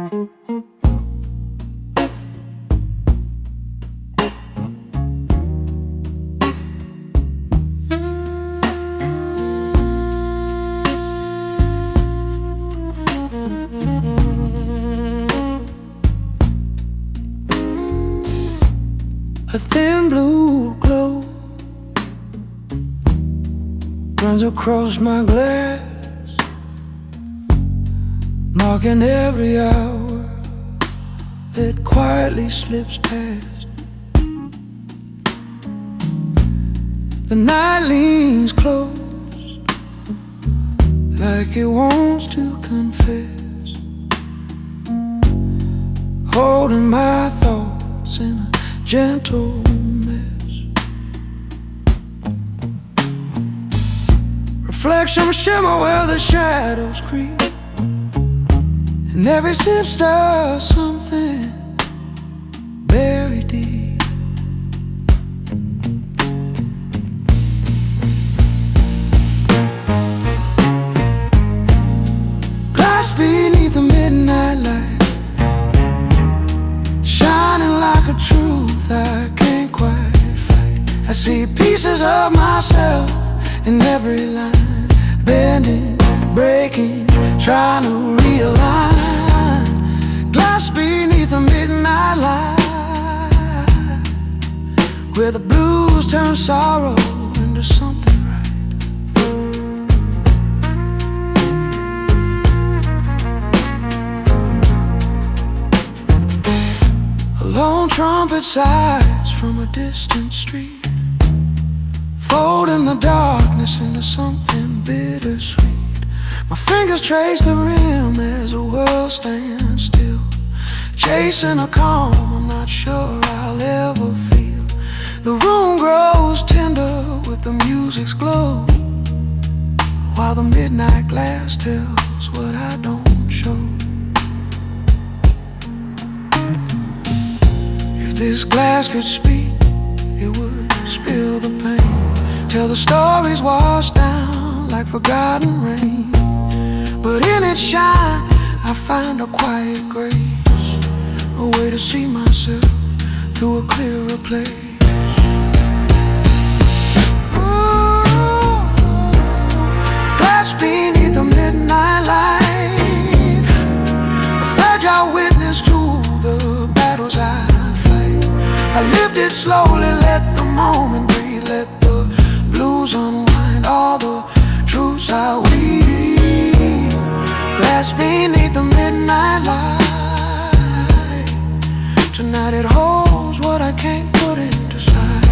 A thin blue glow runs across my glass, marking every hour that quietly slips past. The night leans close, like it wants to confess, holding my thoughts in a gentle mess. Reflections shimmer where the shadows creep, and every sip stirs something buried deep. Glass beneath the midnight light, shining like a truth I can't quite fight. I see pieces of myself in every line, bending, breaking, trying to realign. Glass beneath the midnight light, where the blues turn sorrow into something right. A lone trumpet sighs from a distant street, folding the darkness into something bittersweet. My fingers trace the rim as the world stands still, chasing a calm I'm not sure I'll ever feel. The room grows tender with the music's glow, while the midnight glass tells what I don't show. If this glass could speak, it would spill the pain, tell the stories washed down like forgotten rain. But in its shine, I find a quiet grace, a way to see myself through a clearer place. Glass beneath the midnight light, a fragile witness to the battles I fight. I lived it slowly, let the moment breathe, let the blues unwind all the truths I weave. Glass beneath the midnight light, tonight it holds what I can't put into sight.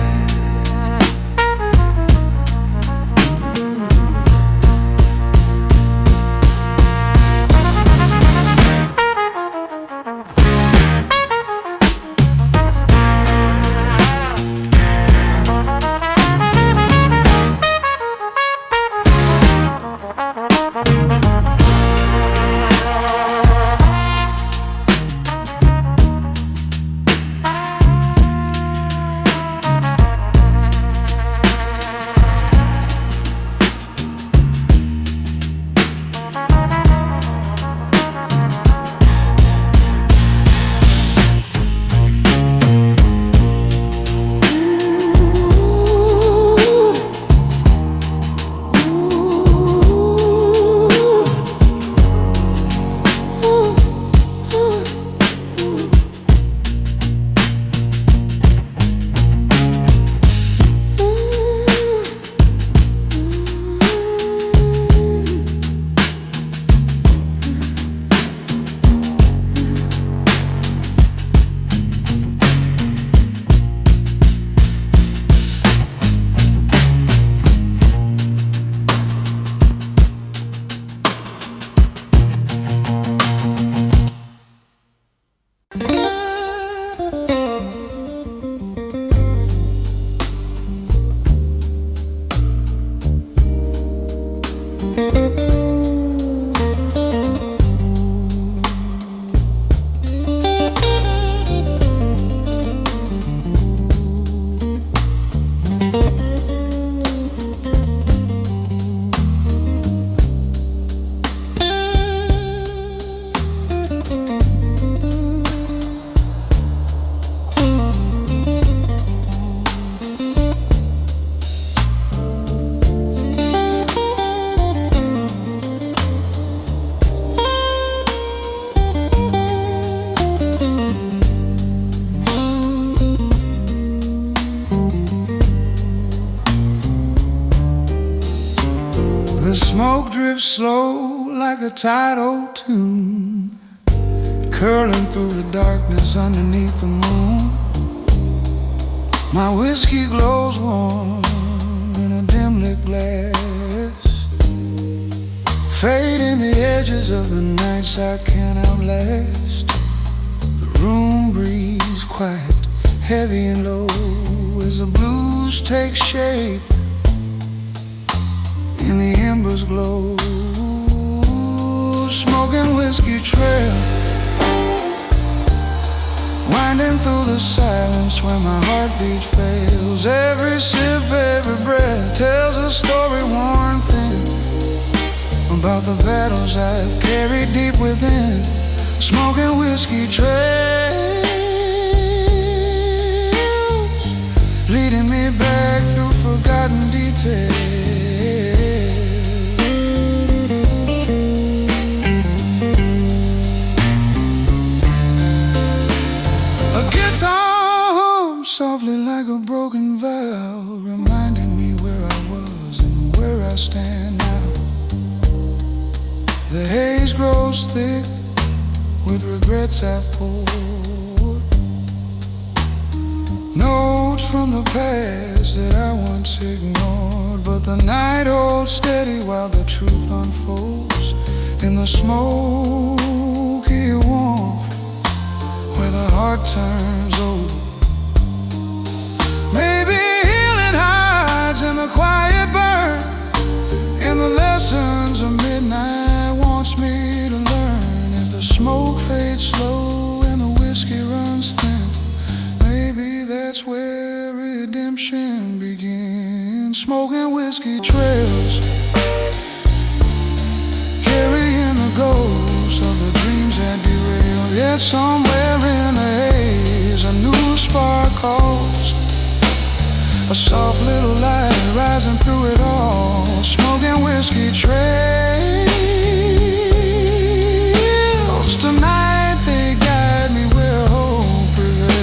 slow like a tidal tune, curling through the darkness underneath the moon. My whiskey glows warm in a dim-lit glass, fading the edges of the nights I can't outlast. The room breathes quiet, heavy and low, as the blues take shape and the embers glow. Smoking whiskey trail, winding through the silence where my heartbeat fails. Every sip, every breath tells a story worn thin about the battles I've carried deep within. Smoking whiskey trails, leading me back through forgotten details. A guitar hums softly like a broken valve, reminding me where I was and where I stand now. The haze grows thick with regrets I've poured, notes from the past that I once ignored. But the night holds steady while the truth unfolds in the smoky warmth where the heart turns old. Maybe healing hides in the quiet burn, in the lessons of midnight wants me to learn. If the smoke fades slow and the whiskey runs thin, maybe that's where redemption begins. Smoking whiskey trails, carrying the ghosts of the dreams that derailed. Yet somewhere in the haze a new spark calls, a soft little light rising through it all. Smoking whiskey trails, tonight they guide me where hope prevails.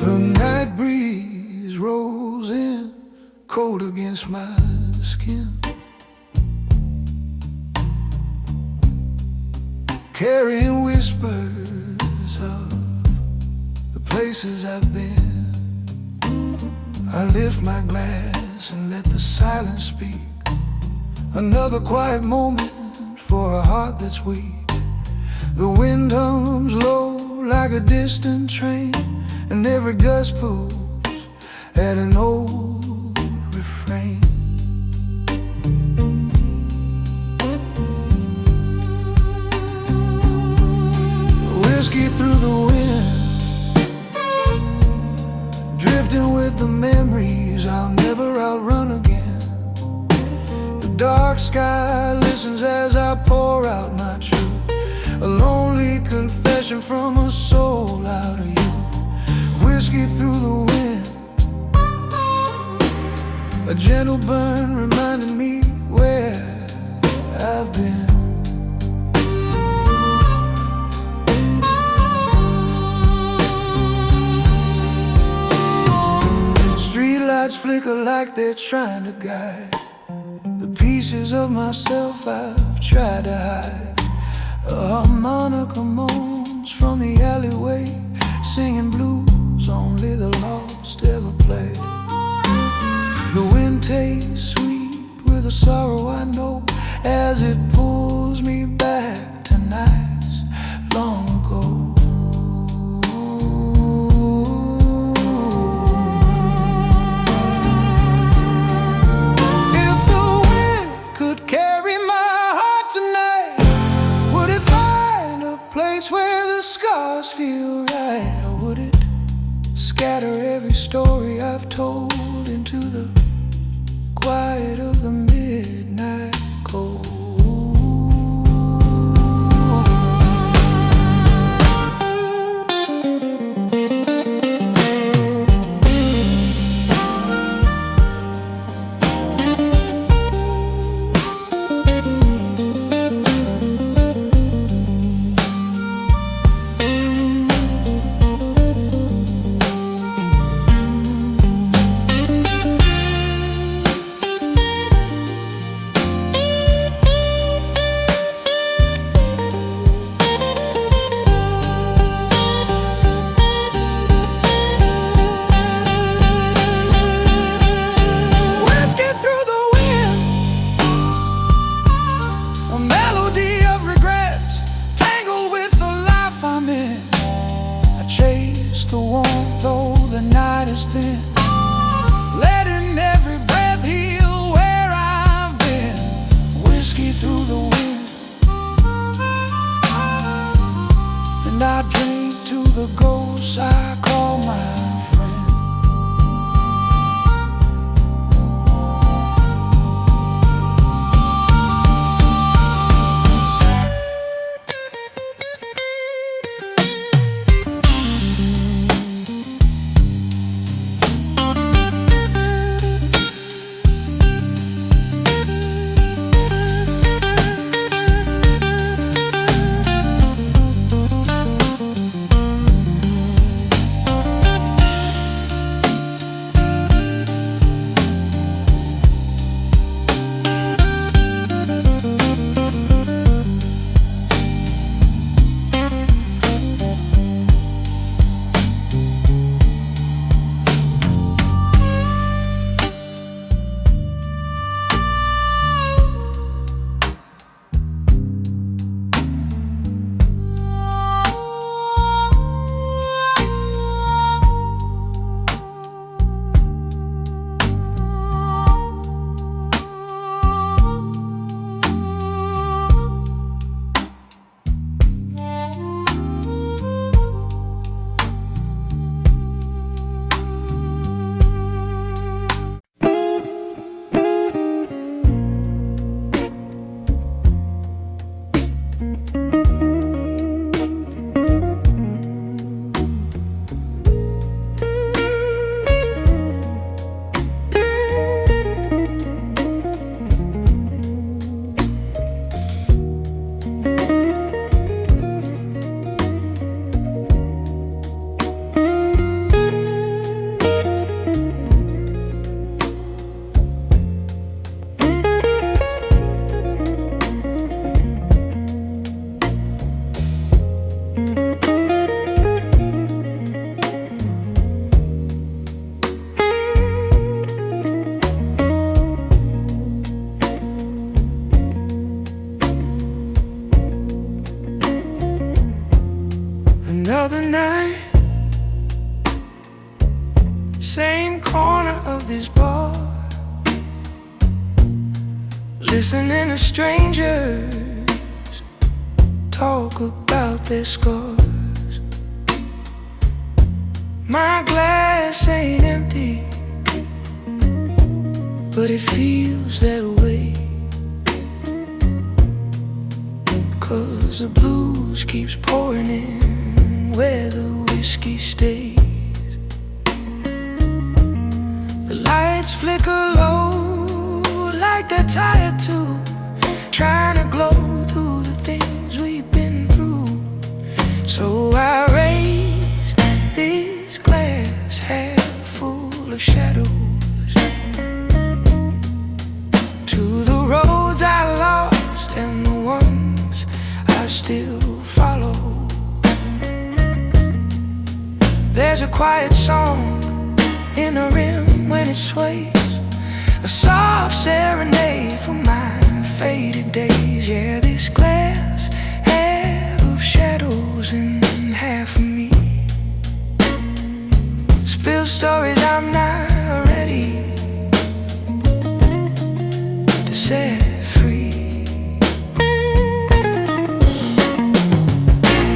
The night breeze rolls in, cold against my skin, carrying whispers of the places I've been. I lift my glass and let the silence speak, another quiet moment for a heart that's weak. The wind hums low like a distant train, and every gust pulls at an old refrain. Whiskey through the wind, drifting with the memories I'll never outrun again. The dark sky listens as I pour out my truth, a lonely confession from a soul out of you. Whiskey through the wind, a gentle burn reminding me where I've been. Streetlights flicker like they're trying to guide the pieces of myself I've tried to hide. A harmonica moans from the alleyway, singing blues only the lost ever play. The wind tastes sweet with a sorrow I know, as it pulls me back to nights long ago. If the wind could carry my heart tonight, would it find a place where the scars feel right? Or would it scatter every story I've told into the quiet of the midnight cold? listening to strangers talk about their scars. My glass ain't empty, but it feels that way, 'cause the blues keeps pouring in where the whiskey stays. The lights flicker low like they're tired too, trying to glow through the things we've been through. So I raise this glass half full of shadows to the roads I lost and the ones I still follow. There's a quiet song in the rim when it sways, a soft serenade for my faded days. Yeah, this glass half of shadows and half of me spill stories I'm not ready to set free.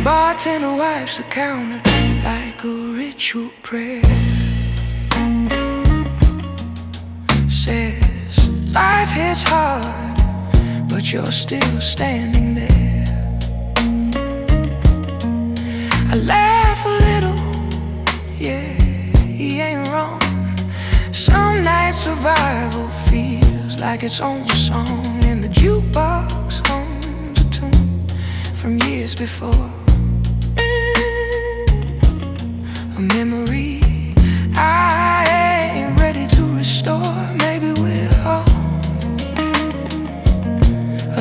Bartender wipes the counter like a ritual prayer, says life hits hard, but you're still standing there. I laugh a little, yeah, he ain't wrong. Some nights survival feels like its own song, and the jukebox hums a tune from years before. A memory I ain't ready to restore. Maybe we're all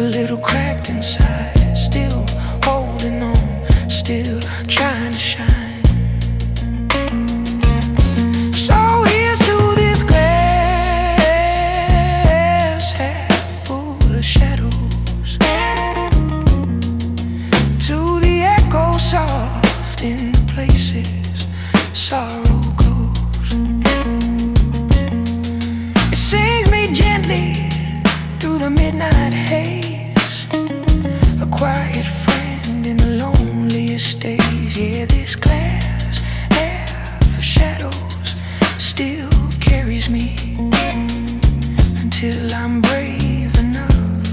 a little cracked inside, still holding on, still trying to shine. So here's to this glass half full of shadows, to the echo soft in the places sorrow goes. It sings me gently through the midnight haze, a quiet friend in the loneliest days. Yeah, this glass half of shadows still carries me until I'm brave enough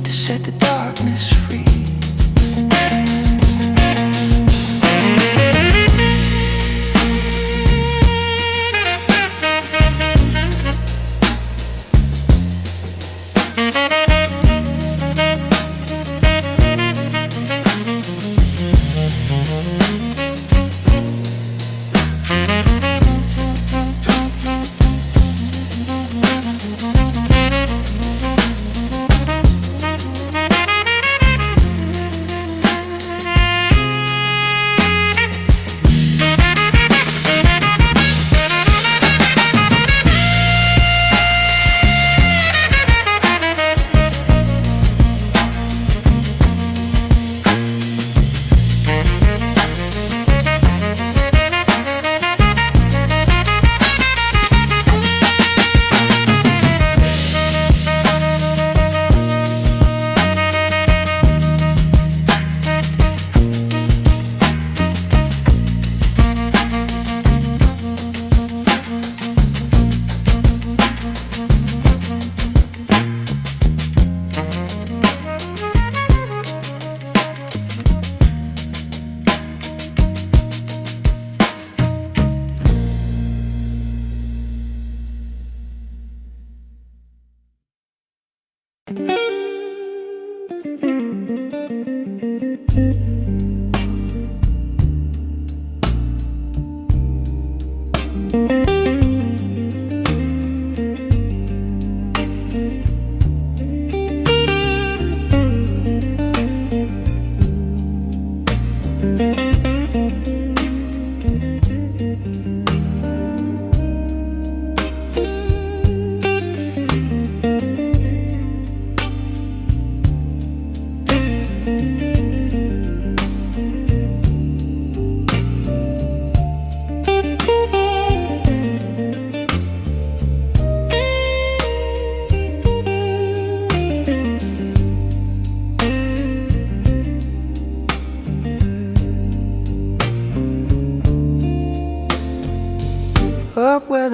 to set the darkness free.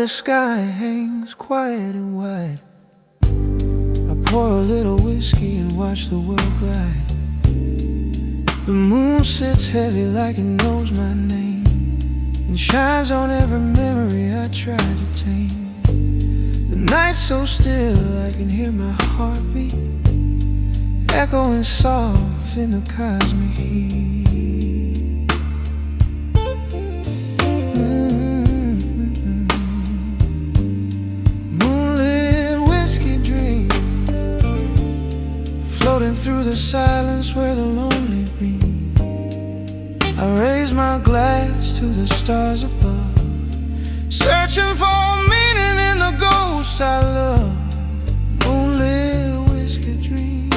the sky hangs quiet and wide. I pour a little whiskey and watch the world glide. The moon sits heavy like it knows my name, and shines on every memory I try to tame. The night's so still I can hear my heartbeat, echoing soft in the cosmic heat. Floating through the silence where the lonely be. I raise my glass to the stars above, searching for meaning in the ghosts I love. Moonlit whiskey dream,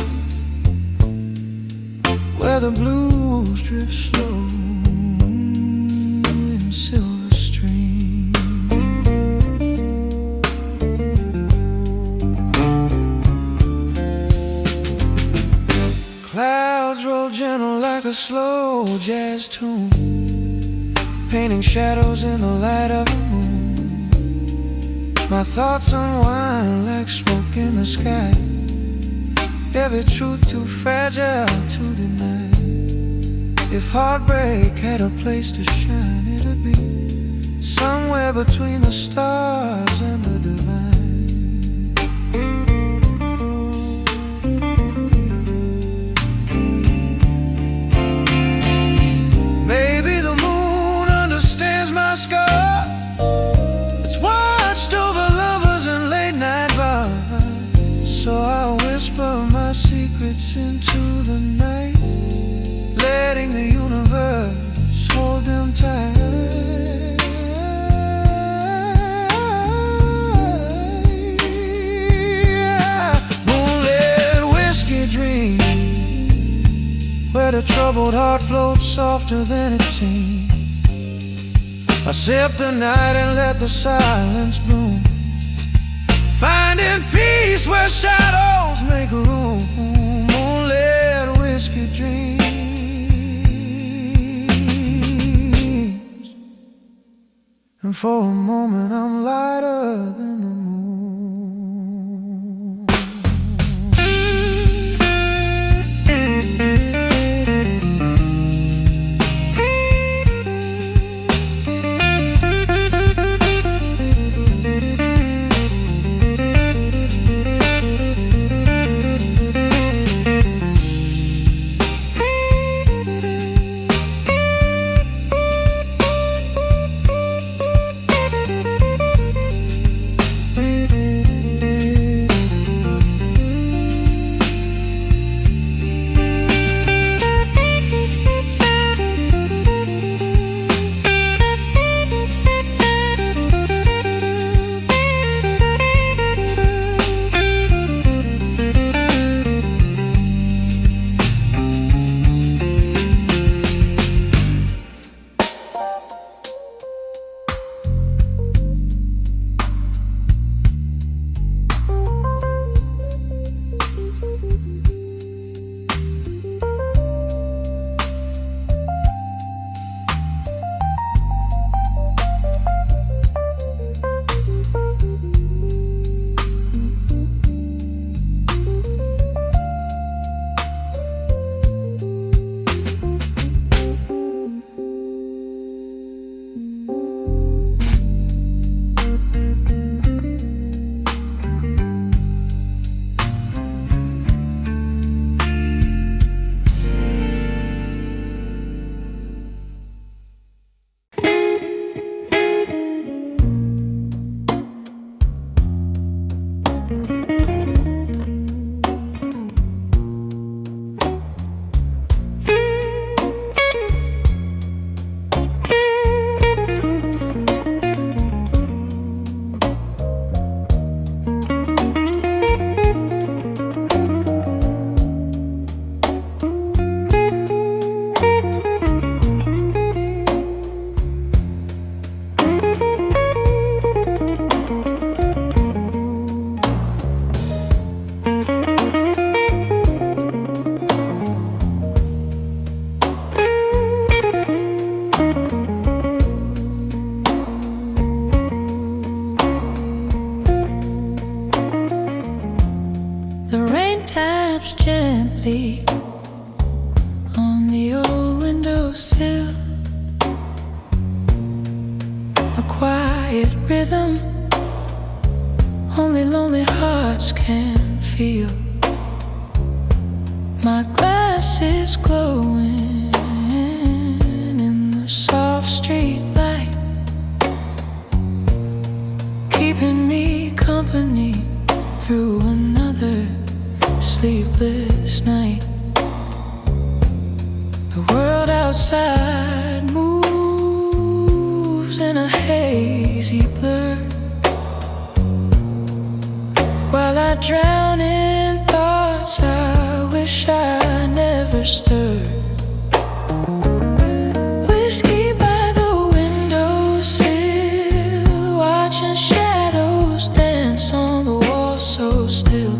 where the blues drift slow in silver stream. Clouds roll gentle like a slow jazz tune, painting shadows in the light of the moon. My thoughts unwind like smoke in the sky, every truth too fragile to deny. If heartbreak had a place to shine, it'd be somewhere between the stars and the divine. So I whisper my secrets into the night, letting the universe hold them tight. Moonlit whiskey dream, where the troubled heart floats softer than it seems. I sip the night and let the silence bloom, finding peace where shadows make room. Moonlit whiskey dreams, and for a moment I'm lighter than the moon. gently on the old windowsill. A quiet rhythm only lonely hearts can feel. My glass is glowing in the soft street light, keeping me company through another sleepless night. The world outside moves in a hazy blur, while I drown in thoughts I wish I never stirred. Whiskey by the windowsill, watching shadows dance on the wall so still.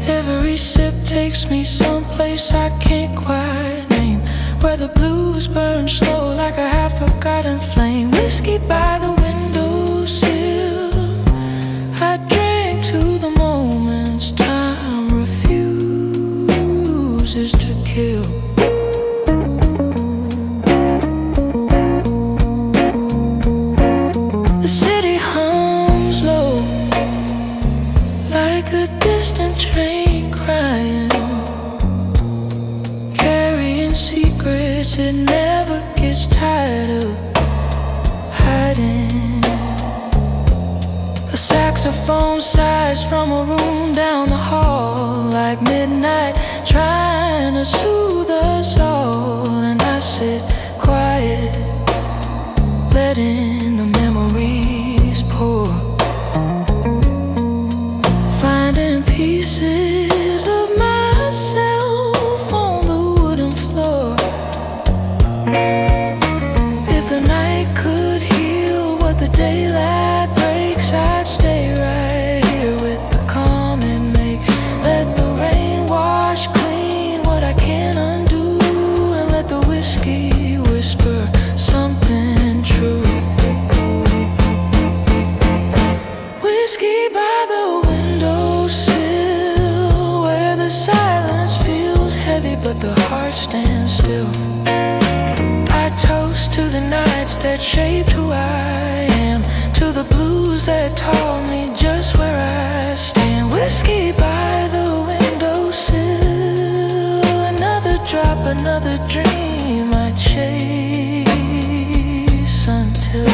Every sip takes me someplace I can't quite name, where the blues burn slow like a half-forgotten flame. Whiskey by the windowsill, I drink to the moments time refuses to kill. The city hums low like a distant train crying, carrying secrets it never gets tired of hiding. A saxophone sighs from a room down the hall like midnight, trying to soothe us all. And I sit quiet, letting the memories pour, finding pieces of myself on the wooden floor. If the night could heal what the daylight breaks, I'd stay right here with the calm it makes. Let the rain wash clean what I can't undo, and let the whiskey whisper something true. Whiskey by the windowsill, where the silence feels heavy but the heart stands still. I toast to the nights that shaped who I am, to the blues that taught me just where I stand. Whiskey by the windowsill, another drop, another dream I chase until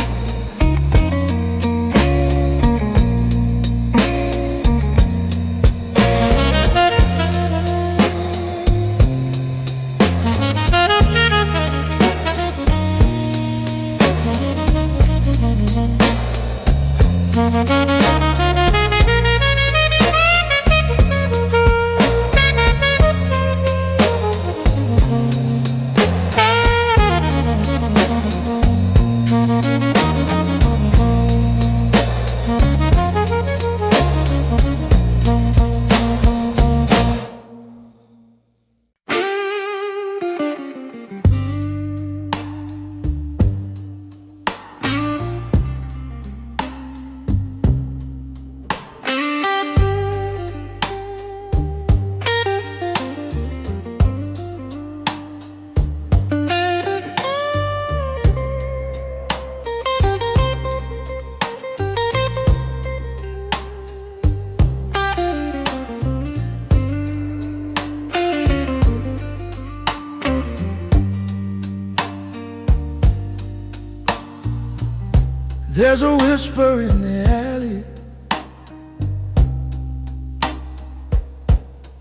there's a whisper in the alley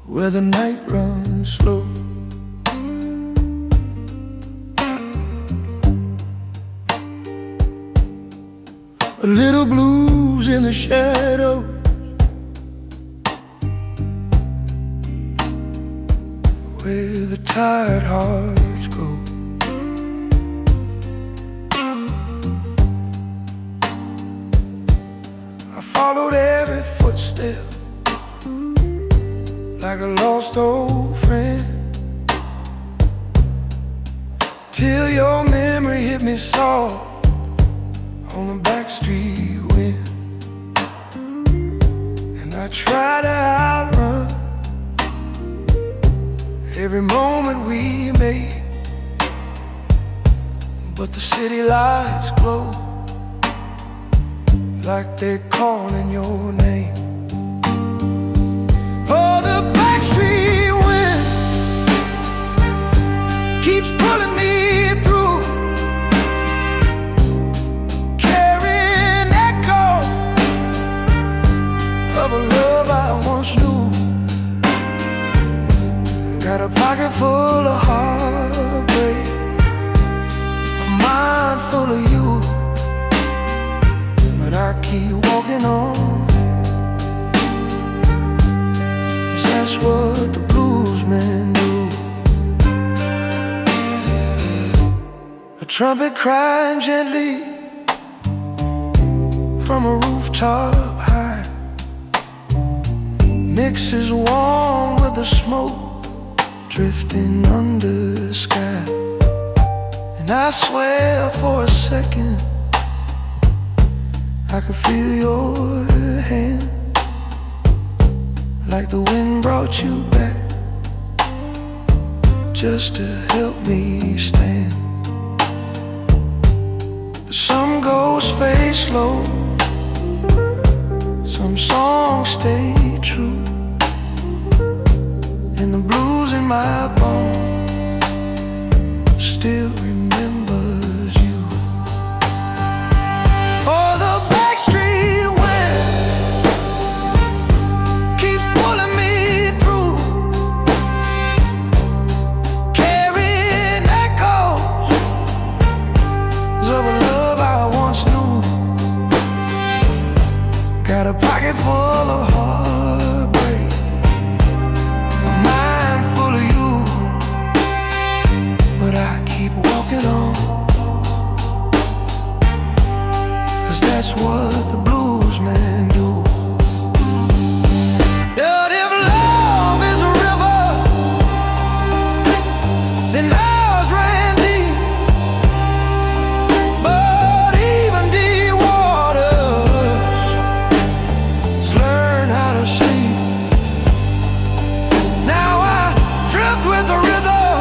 where the night runs slow. A little blues in the shadows, where the tired hearts go. I followed every footstep like a lost old friend, till your memory hit me soft on the backstreet wind. And I try to outrun every moment we made. But the city lights glow like they're calling your name. Oh, the backstreet wind keeps pulling me through, carrying echoes of a love I once knew. Got a pocket full of heartbreak, a mind full of you, but I keep walking on, 'cause that's what the bluesmen do. A trumpet crying gently from a rooftop high mixes warm with the smoke drifting under the sky. And I swear for a second I could feel your hand, like the wind brought you back just to help me stand. But some ghosts fade slow, some songs stay true, and the blues in my bones still remembers you. Oh, the backstreet wind keeps pulling me through, carrying echoes of a love I once knew. Got a pocket full of heartbreak, a mind full of you, but I keep walking on, 'cause that's what the bluesmen do. But if love is a river, then ours ran deep. But even deep waters learn how to sleep. Now I drift with the rhythm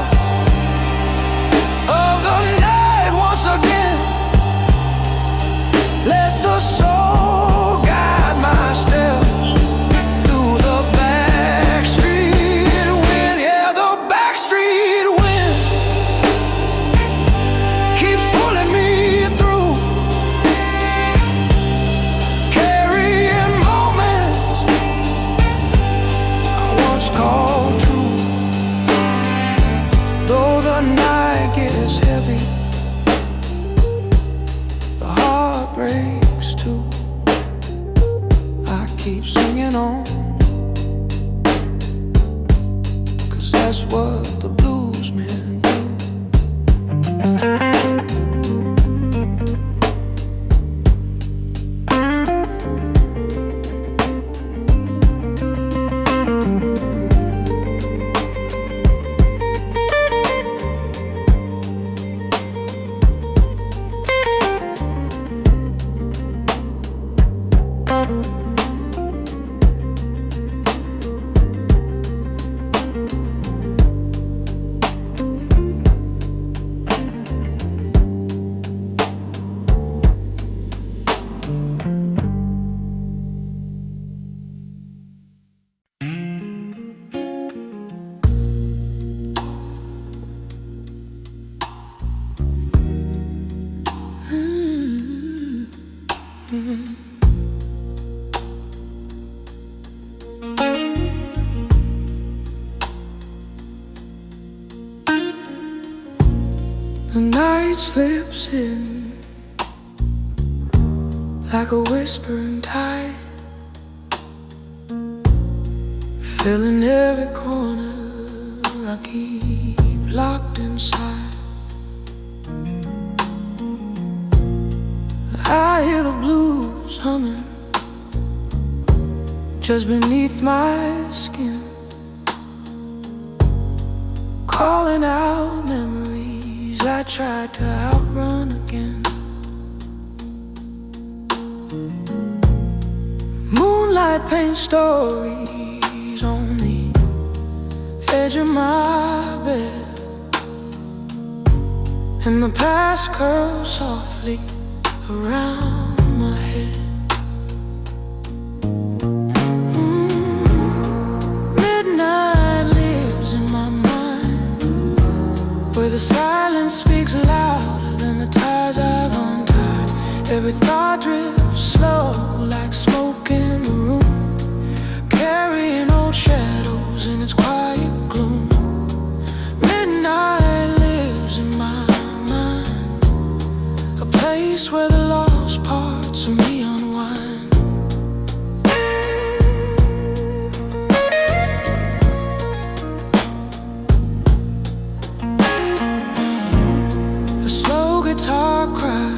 of the night once again. Let the soul guide my steps through the backstreet wind. Yeah, the backstreet wind keeps pulling me through, carrying moments I once called true. Though the night gets heavy, the heart breaks too, I keep singing on, 'cause that's what the bluesmen do. The night slips in like a whispering tide, filling every corner I keep locked inside. I hear the blues humming just beneath my skin, calling out memories I tried to outrun again. Moonlight paints stories on the edge of my bed, and the past curls softly around my head. Midnight lives in my mind, where the silence speaks louder than the ties I've untied. Every thought drifts slow like smoke in the room, carrying old shadows in its quiet gloom. Midnight lives in my mind, a place where the lost parts of me unwind. A slow guitar cry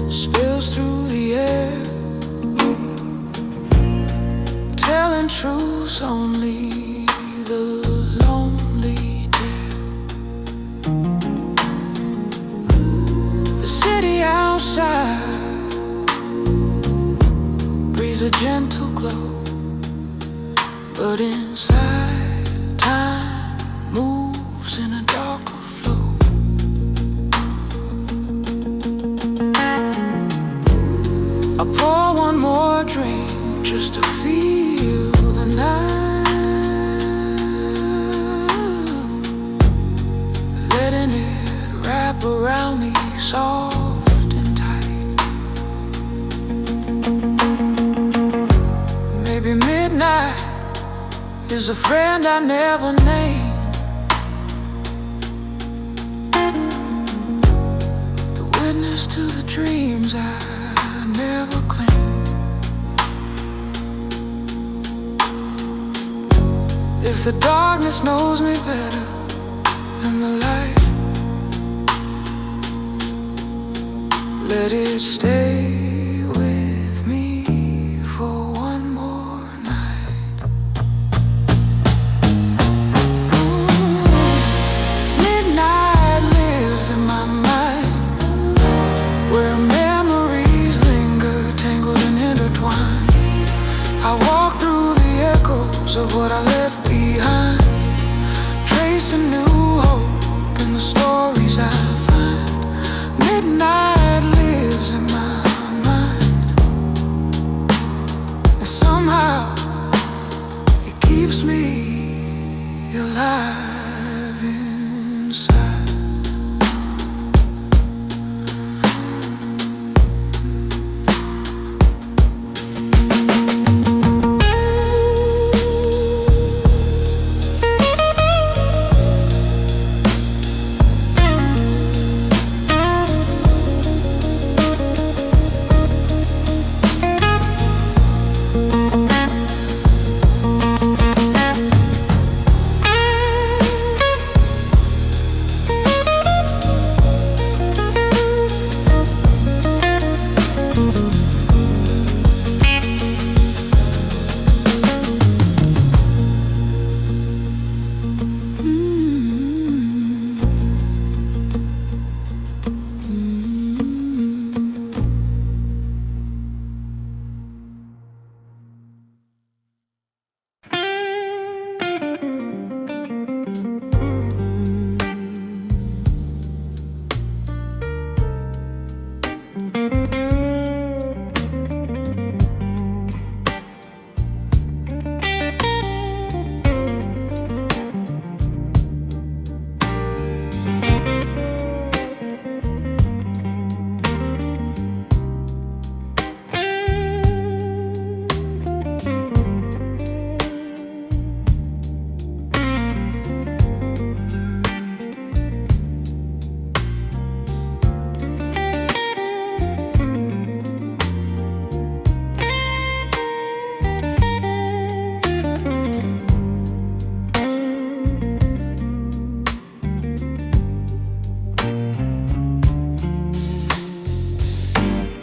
spills through the air, telling truths only the lonely dare. The city outside breathes a gentle glow, but inside time moves in a darker flow. I pour one more drink just to feel the night, letting it wrap around me soft and tight. Maybe midnight is a friend I never named, the witness to the dreams I never claimed. If the darkness knows me better than the light, let it stay with me for one more night. Midnight lives in my mind, where memories linger, tangled and intertwined. I walk through the echoes of what I left behind, tracing new hope in the stories I find. Midnight lives in my mind, and somehow it keeps me alive inside.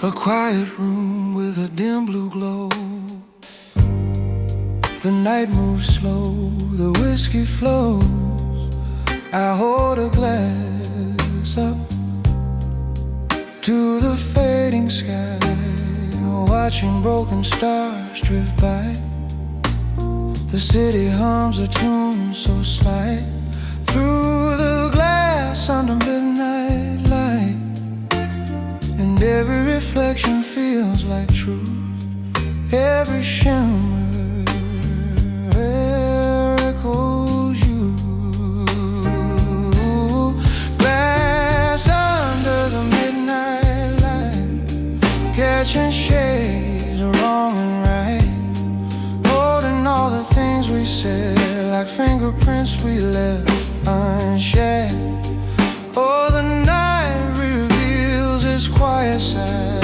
A quiet room with a dim blue glow. The night moves slow, the whiskey flows. I hold a glass up to the fading sky, watching broken stars drift by. The city hums a tune so slight through the glass under midnight light, and every reflection feels like truth. Every shimmer echoes you. Glass under the midnight light, catching shades of wrong and right, holding all the things we said like fingerprints we left unshed. Oh, the night reveals its quiet side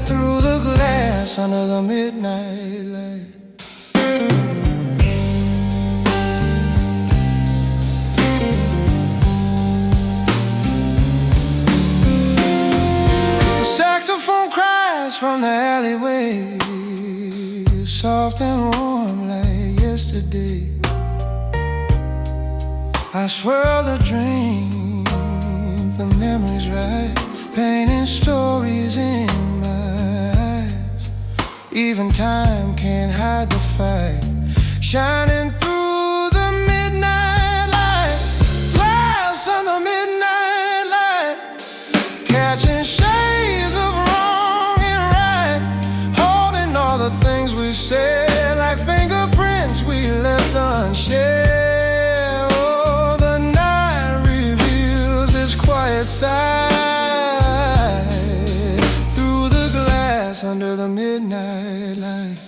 through the glass under the midnight light. The saxophone cries from the alleyway, soft and warm like yesterday. I swirl the dream, the memories rise, painting stories in my eyes. Even time can't hide the fight, shining through the midnight light. Glass on the midnight light, catching shades of wrong and right, holding all the things we said like fingerprints we left unshed. Side through the glass under the midnight light.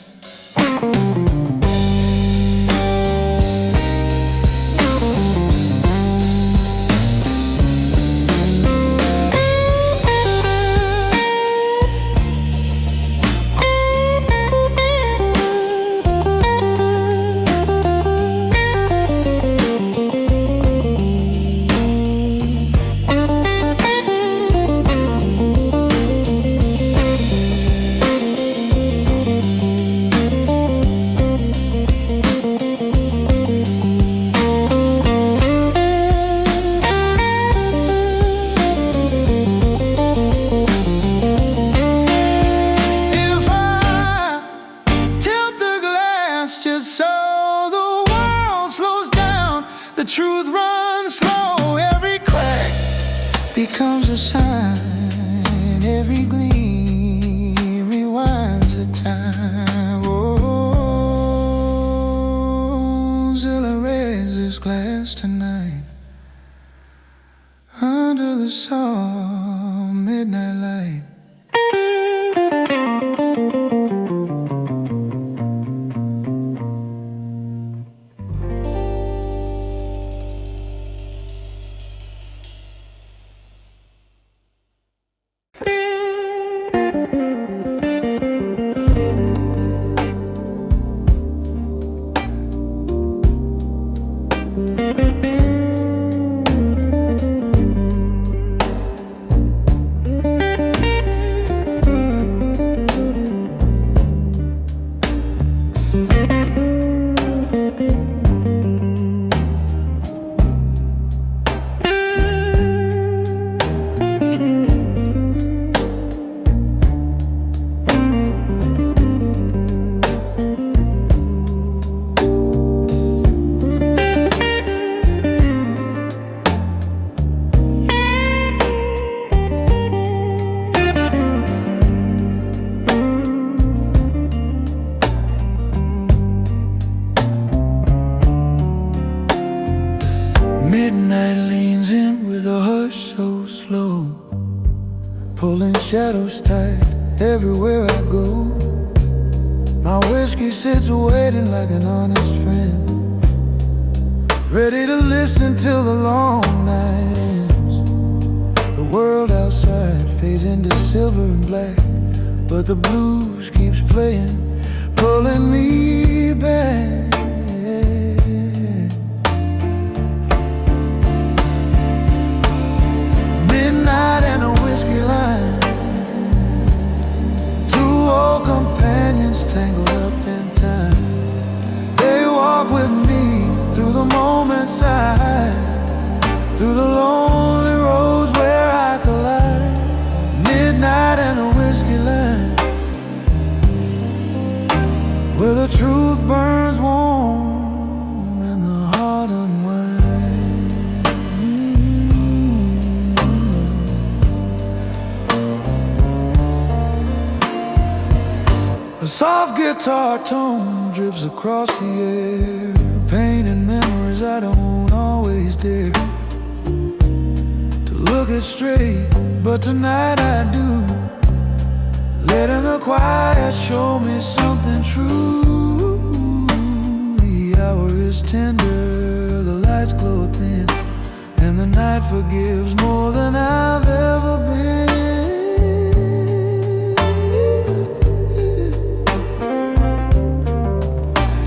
The truth runs slow, every crack becomes a sign, every gleam rewinds the time. Oh, Zilla raise this glass tonight under the soft midnight light. Midnight leans in with a hush so slow, pulling shadows tight everywhere I go. My whiskey sits waiting like an honest friend, ready to listen till the long night ends. The world outside fades into silver and black, but the blues keeps playing, pulling me back. Midnight and a whiskey line, two old companions tangled up in time. They walk with me through the moments I hide, through the lonely roads where I collide. Midnight and a whiskey line, where the A soft guitar tone drips across the air, painting memories I don't always dare to look it straight, but tonight I do. Letting the quiet show me something true. The hour is tender, the lights glow thin, and the night forgives more than I've ever been.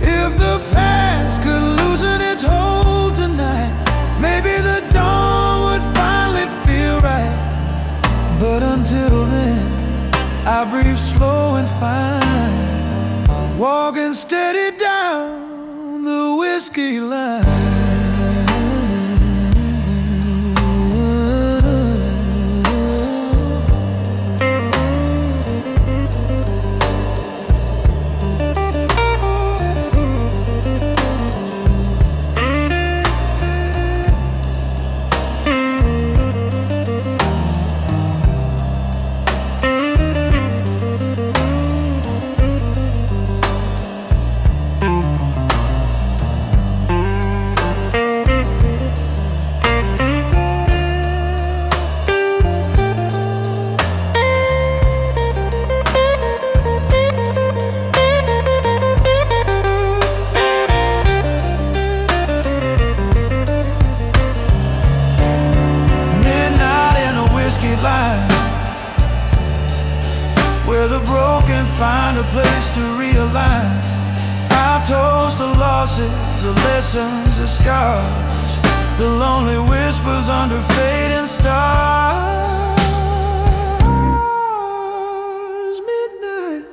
If the past could loosen its hold tonight, maybe the dawn would finally feel right. But until then, I breathe slow and fine, walking steady down the whiskey line. Where the broken find a place to realign. I toast the losses, the lessons, the scars, the lonely whispers under fading stars. Midnight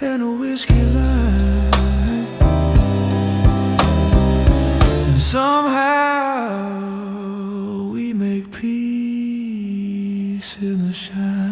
and a whiskey line, and somehow we make peace in the shine.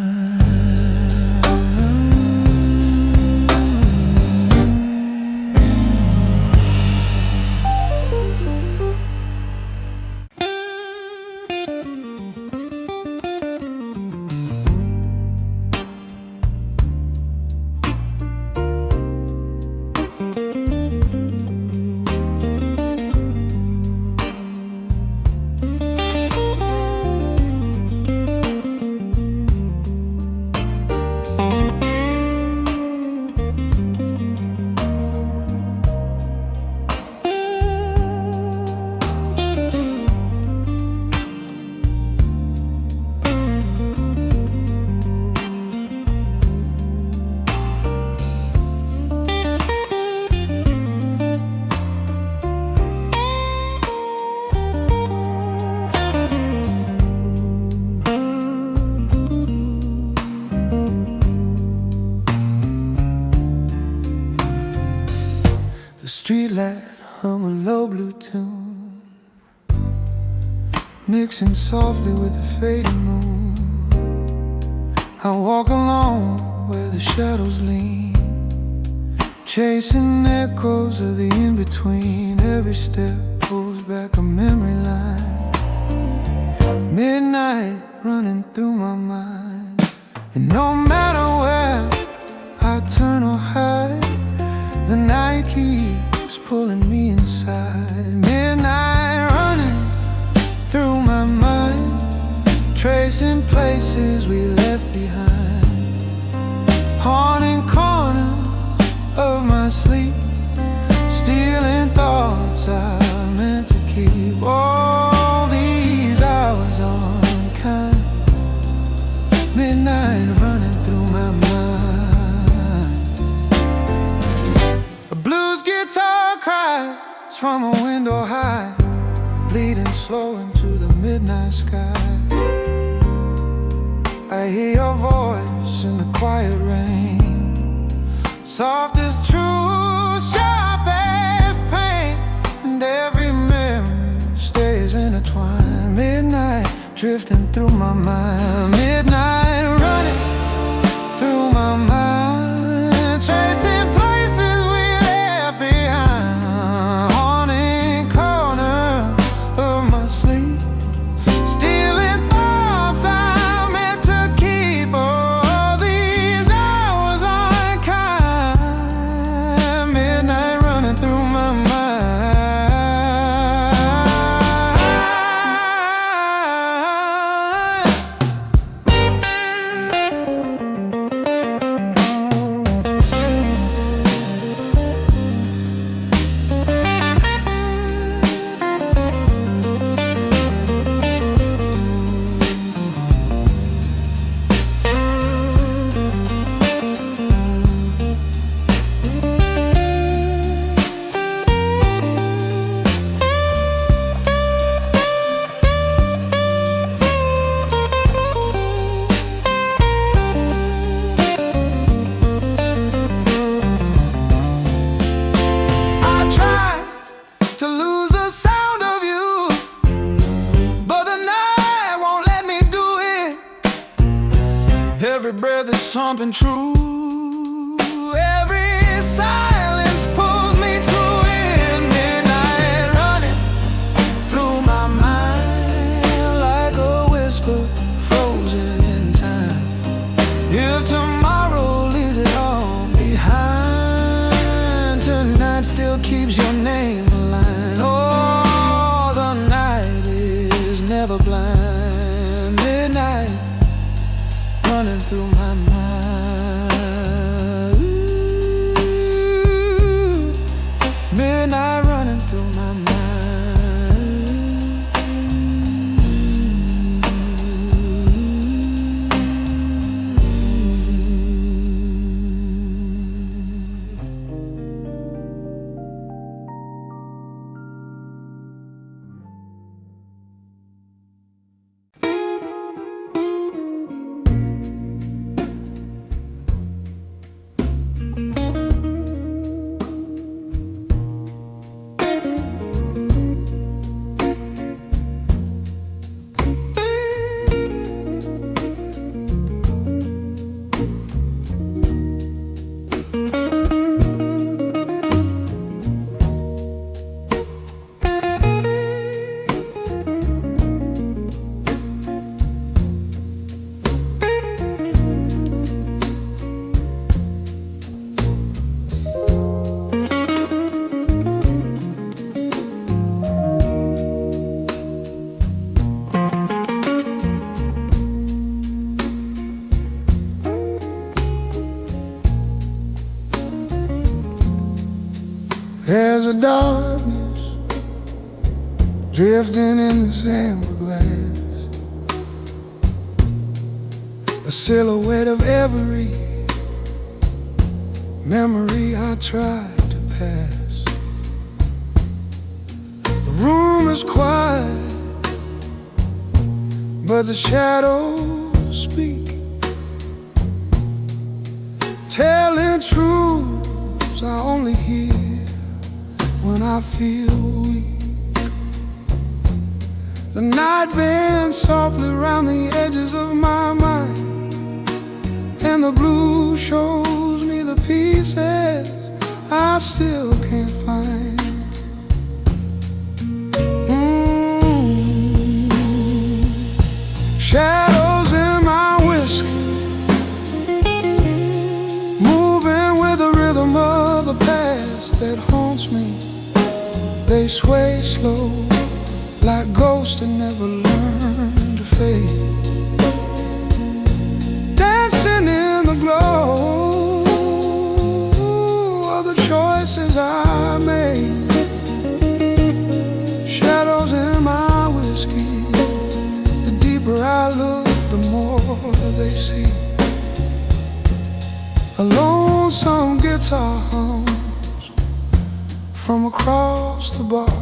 Streetlight hum a low blue tune, mixing softly with the fading moon. I walk alone where the shadows lean, chasing echoes of the in-between. Every step pulls back a memory line. Midnight running through my mind, and no matter where I turn or hide, the night keeps pulling me inside. Midnight running through my mind, tracing places we left behind, haunting corners of my sleep, stealing thoughts I meant to keep. All these hours unkind, midnight running through my mind. Blues guitar cries from a window high, bleeding slow into the midnight sky. I hear your voice in the quiet rain, soft as truth, sharp as pain, and every memory stays intertwined. Midnight drifting through my mind, midnight running through my mind, tracing places we left behind, haunting corner of my sleep, stealing thoughts I meant to keep. All these hours unkind, thumping true. Every silence pulls me to it. Midnight running through my mind like a whisper frozen in time. If tomorrow leaves it all behind, tonight still keeps your name alive. Oh, the night is never blind. Midnight running through my mind. Ooh, midnight running through my mind. There's a darkness drifting in the amber glass, a silhouette of every memory I tried to pass. The room is quiet, but the shadows speak, telling truths I only hear when I feel weak. The night bends softly around the edges of my mind, and the blue shows me the pieces I still can't find. Shadows in my whiskey, moving with the rhythm of the past that haunts me. They sway slow, like ghosts that never learn to fade, dancing in the glow of the choices I made. Shadows in my whiskey, the deeper I look, the more they see. A lonesome guitar hums from across the bar,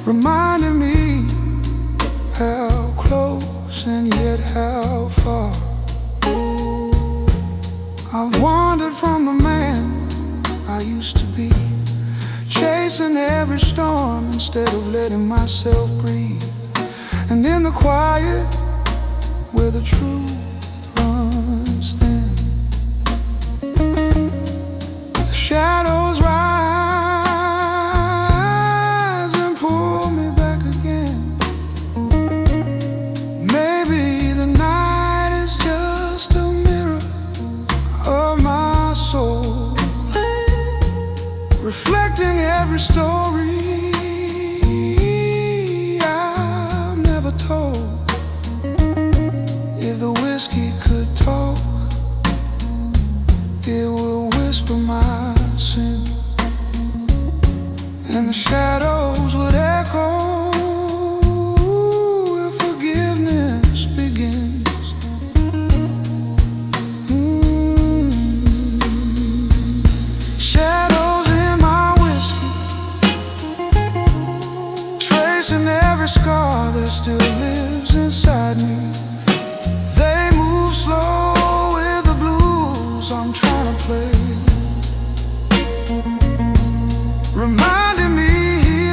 reminding me how close and yet how far I've wandered from the man I used to be, chasing every storm instead of letting myself breathe. And in the quiet, where the truth runs thin, the shadows rise and pull me back again. Maybe the night is just a mirror of my soul, reflecting every story I've never told. If the whiskey could talk, it will whisper my sin, and the shadows would echo where forgiveness begins. Shadows in my whiskey, tracing every scar that still lives inside me. They move slow with the blues I'm trying to play, reminding me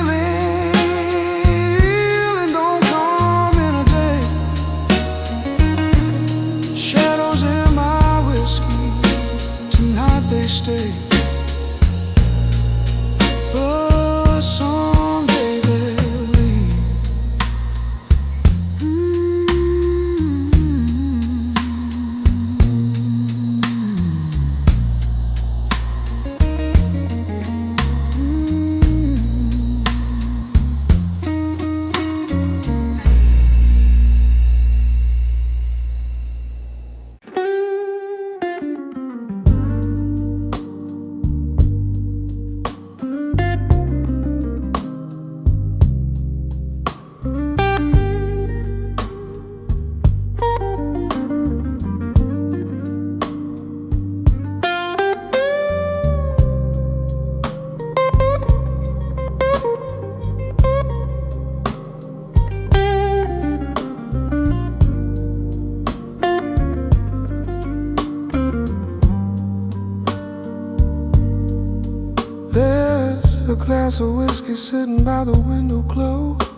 There's a glass of whiskey sitting by the window closed,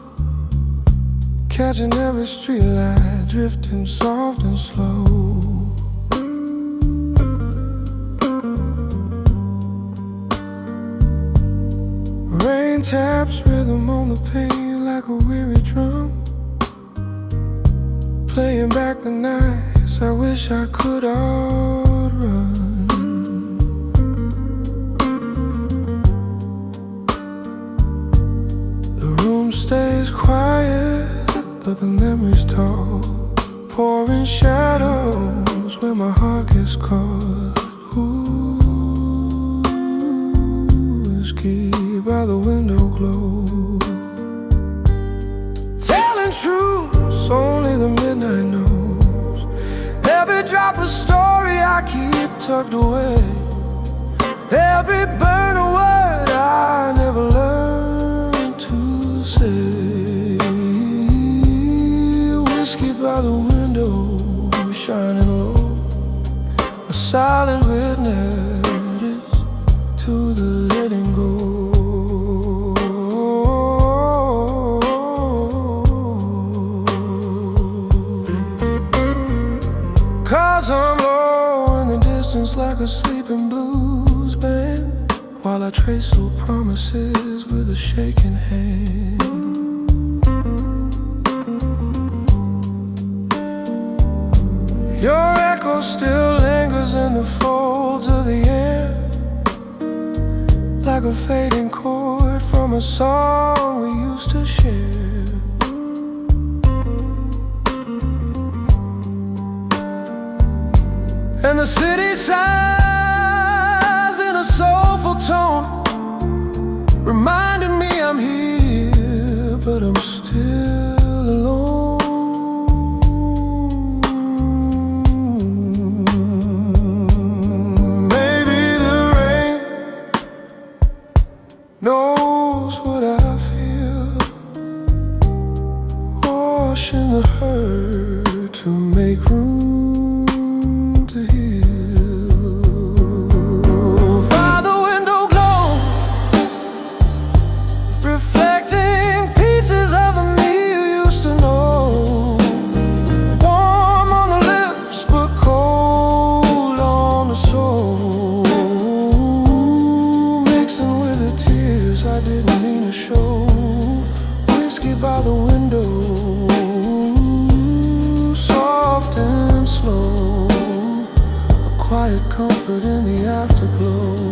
catching every street light, drifting soft and slow. Rain taps rhythm on the pane like a weary drum, playing back the nights I wish I could outrun. The room stays quiet, but the memories talk, pouring shadows where my heart gets caught. Ooh, whiskey by the window glow, telling truths only the midnight knows. Every drop of story I keep tucked away, every burn of word I never learned to say. Whiskey by the window, shining low, a silent witness to the letting go. Cause I'm low in the distance like a sleeping blues band, while I trace old promises with a shaking hand. Your echo still lingers in the folds of the air, like a fading chord from a song we used to share. And the city sighs in a soulful tone, reminding me I'm here, but I'm still alone. Knows what I feel, washing the hurt to make room to heal. By the window glow, reflecting pieces of the me you used to know. Warm on the lips, but cold on the soul, mixing with the tears I didn't mean to show. Whiskey by the window, soft and slow, a quiet comfort in the afterglow.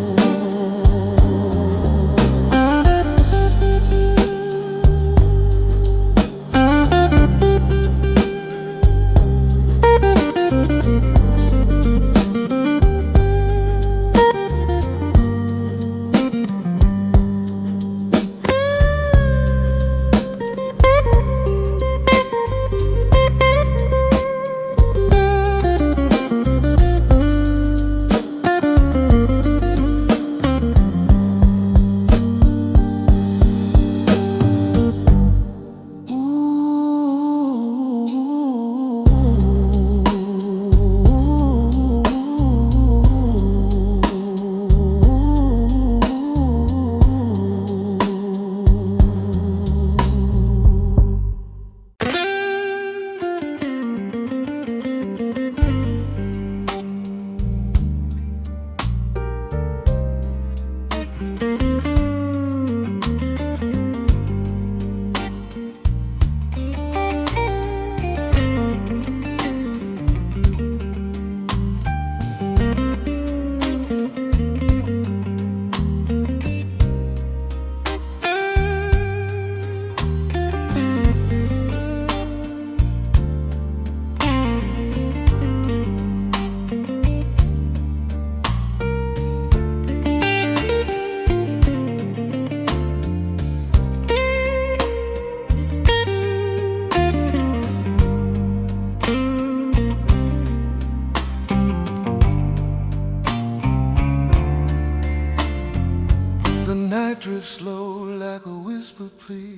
Drifts slow like a whispered plea,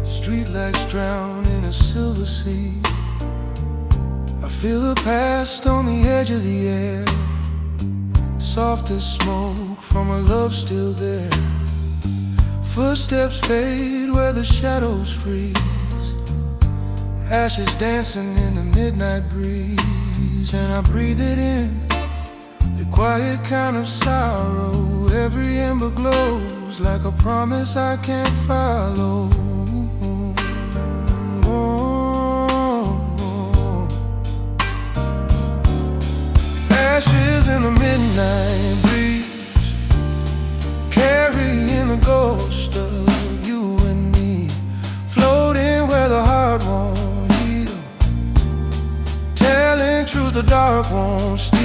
streetlights drown in a silver sea. I feel the past on the edge of the air, soft as smoke from a love still there. Footsteps fade where the shadows freeze. Ashes dancing in the midnight breeze. And I breathe it in, the quiet kind of sorrow. Every ember glows like a promise I can't follow. Ashes in the midnight breeze, carrying the ghost of you and me, floating where the heart won't heal, telling truth the dark won't steal.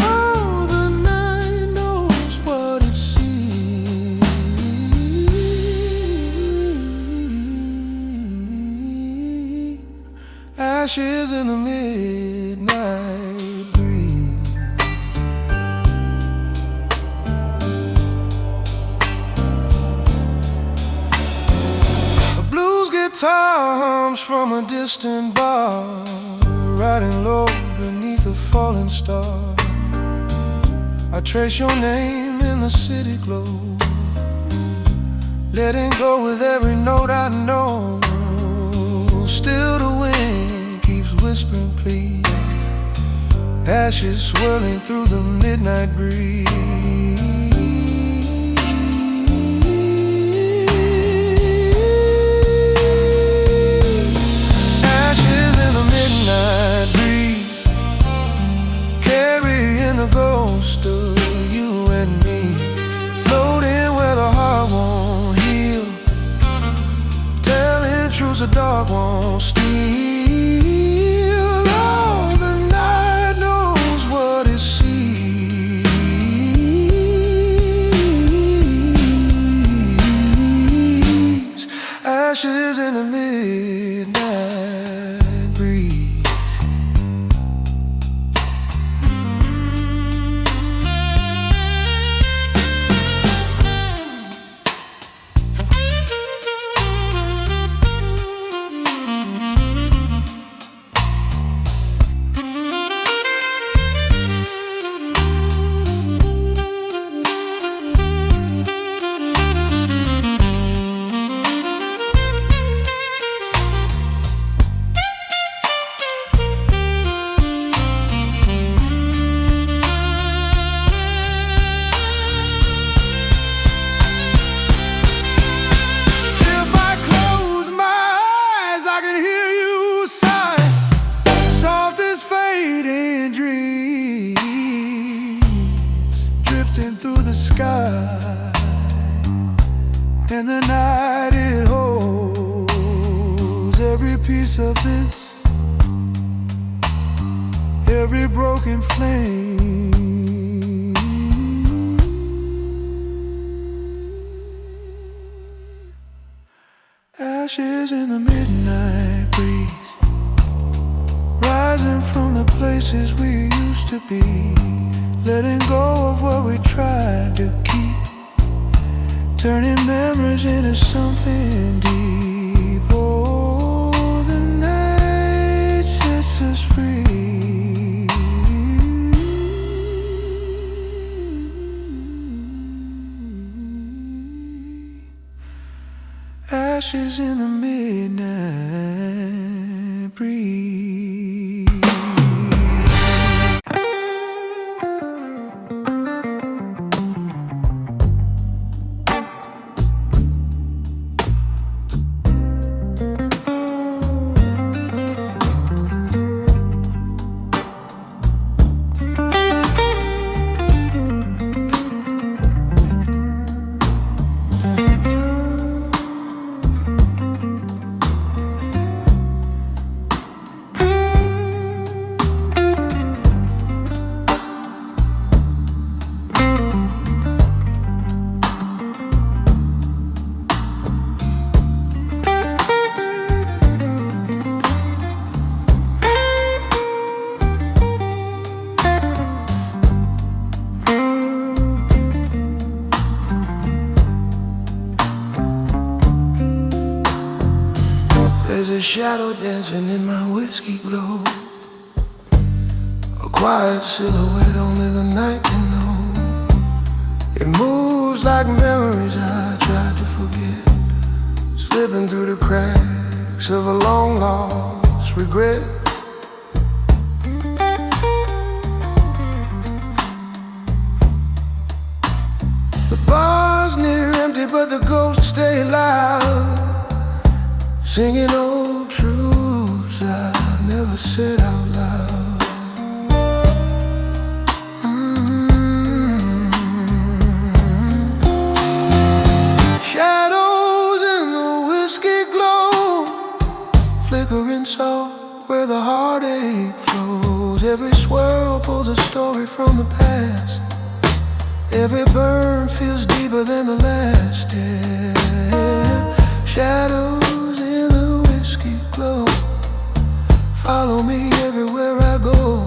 Oh, the night knows what it sees. Ashes in the midnight breeze. A blues guitar hums from a distant bar, riding low beneath a falling star. I trace your name in the city glow, letting go with every note I know. Still the wind keeps whispering please, ashes swirling through the midnight breeze. Ashes in the midnight breeze, carrying the ghost of you and me, floating where the heart won't heal, telling truths the dark won't steal. Oh, the night knows what it sees. Ashes in the midnight breeze. Through the sky, and the night it holds every piece of this, every broken flame. Ashes in the midnight breeze, rising from the places we used to be, letting go of what we tried to keep, turning memories into something deep. Oh, the night sets us free. Ashes in the midnight breeze. a shadow dancing in my whiskey glow, a quiet silhouette only the night can know. It moves like memories I tried to forget, slipping through the cracks of a long lost regret. The bar's near empty but the ghosts stay loud, singing old truths I never said out loud. Shadows in the whiskey glow, flickering salt where the heartache flows. Every swirl pulls a story from the past, every burn feels deeper than the last. Yeah. Shadows in the whiskey glow, follow me everywhere I go.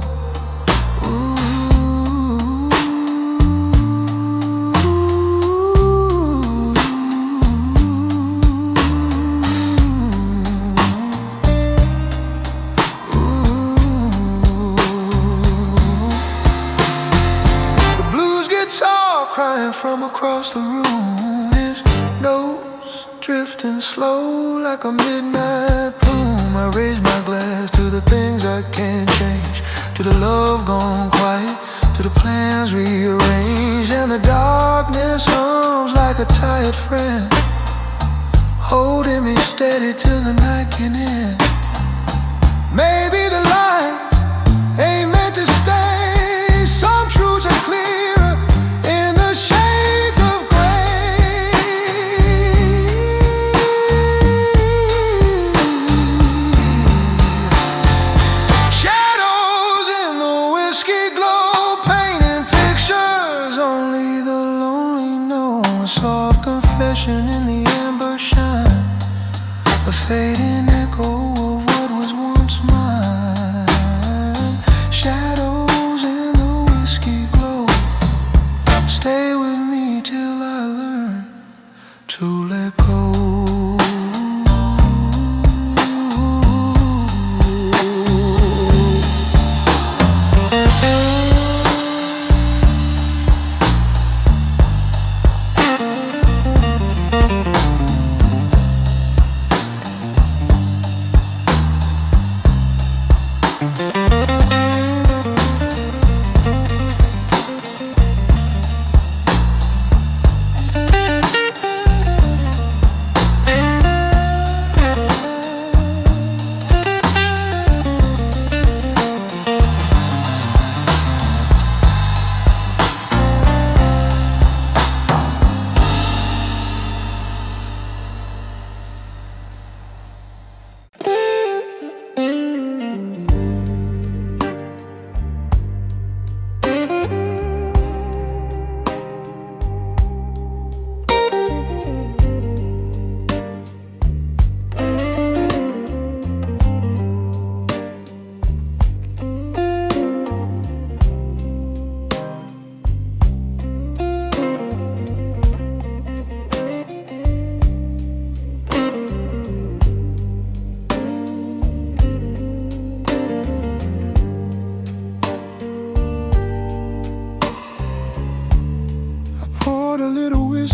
Crying from across the room, his nose drifting slow like a midnight plume. I raise my glass to the things I can't change, to the love gone quiet, to the plans rearranged. And the darkness hums like a tired friend, holding me steady till the night can end. Maybe the light ain't meant to stay, some truths are clear. In the amber shine, a fading echo of what was once mine. Shadows in the whiskey glow, stay with me till I learn to let go.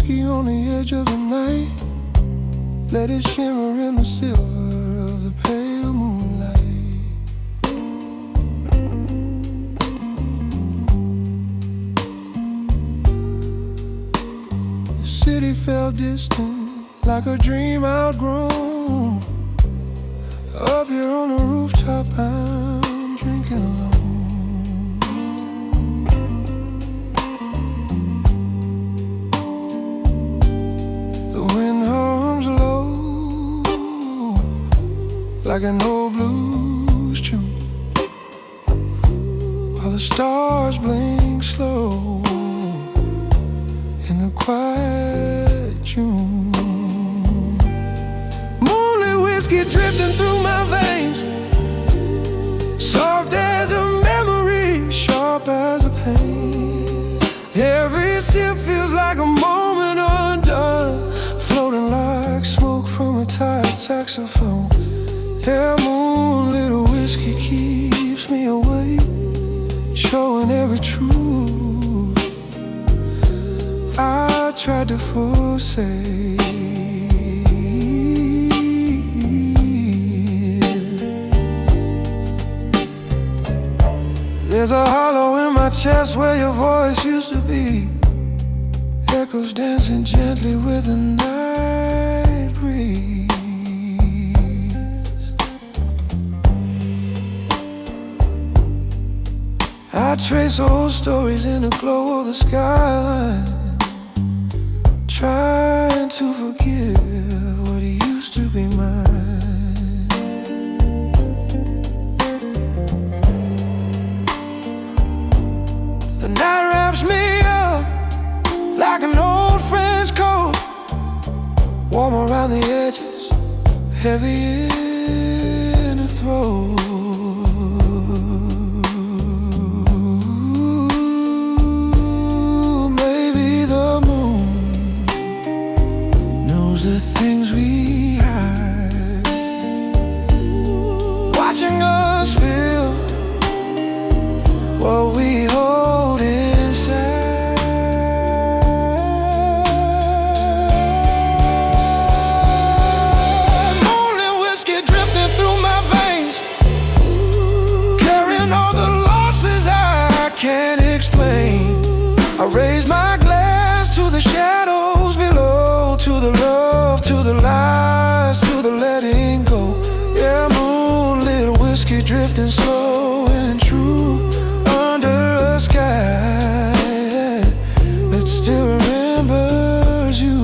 On the edge of the night, let it shimmer in the silver of the pale moonlight. The city felt distant, like a dream outgrown. Up here on the rooftop, I'm drinking alone. Like an old blues tune, while the stars blink slow in the quiet June. Moonlit whiskey drifting through my veins, soft as a memory, sharp as a pain. Every sip feels like a moment undone, floating like smoke from a tired saxophone. Yeah, moonlit whiskey keeps me awake, showing every truth I tried to forsake. There's a hollow in my chest where your voice used to be. Echoes dancing gently with the night breeze. I trace old stories in the glow of the skyline, trying to forgive what used to be mine. The night wraps me up like an old French coat, warm around the edges, heavy in the throat. Maybe the moon knows the things we hide, watching us spill what we hold inside. Can't explain. I raise my glass to the shadows below, to the love, to the lies, to the letting go. Yeah, moonlit whiskey drifting slow and true under a sky that still remembers you.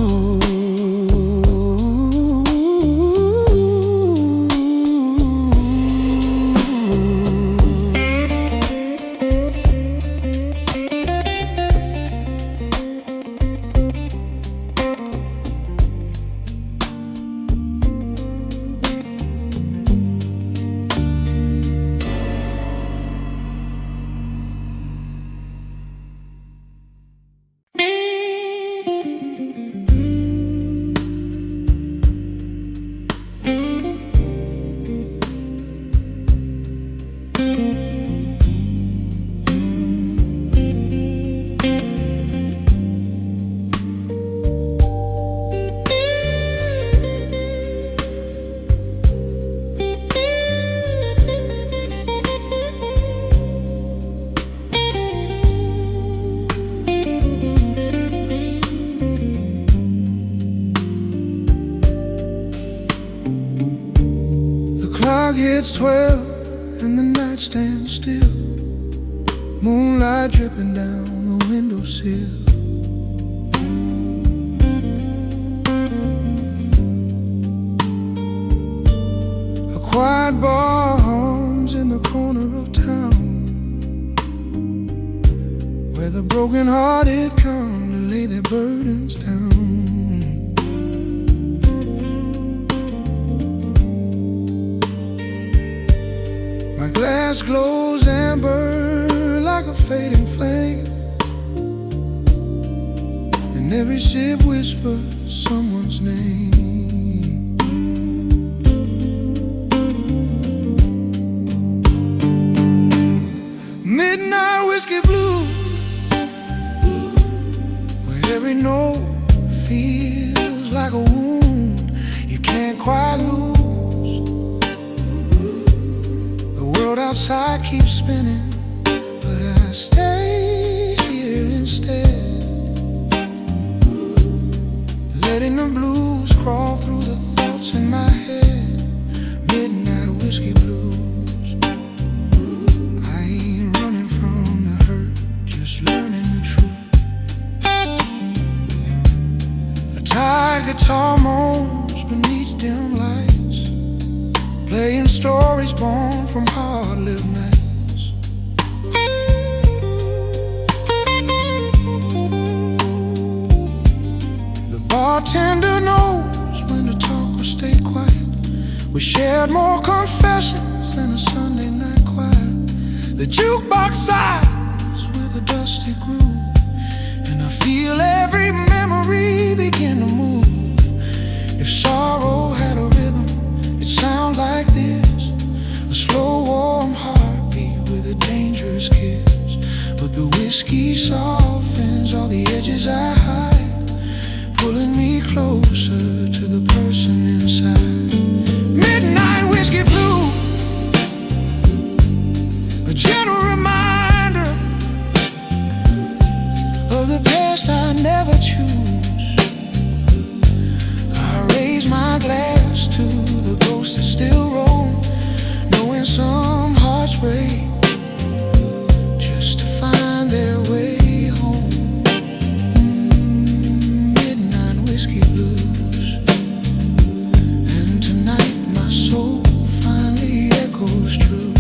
Clock hits 12 and the night stands still, moonlight dripping down the windowsill. A quiet bar hums in the corner of town, where the broken-hearted come to lay their burdens down. My glass glows amber like a fading flame, and every sip whispers someone's name. Midnight whiskey blue, where every note feels like a wound you can't quite lose. The world outside keeps spinning, but I stay here instead, letting the blues crawl through the thoughts in my head. Midnight whiskey blues. I ain't running from the hurt, just learning the truth. A tired guitar moans beneath dim lights, playing stories born from hard-lived nights. The bartender knows when to talk or stay quiet. We shared more confessions than a Sunday night choir. The jukebox sighs with a dusty groove, and I feel every memory begin to move. If sorrow had a rhythm, it sounds like this: a slow warm heartbeat with a dangerous kiss. but the whiskey softens all the edges I hide, pulling me closer to the person inside. Midnight whiskey blue, a gentle reminder of the past I never choose. I raise my glass to the ghosts that still roam, knowing some hearts break just to find their way home. Midnight whiskey blues, and tonight my soul finally echoes true.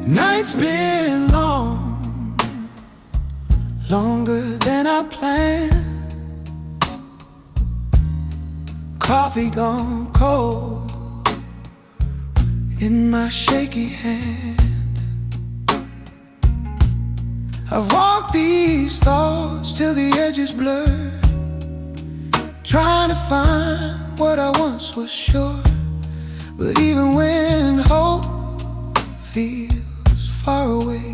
Night's been long, longer than I planned. Coffee gone cold in my shaky hand. I've walked these thoughts till the edges blur, trying to find what I once was sure. But even when hope feels far away,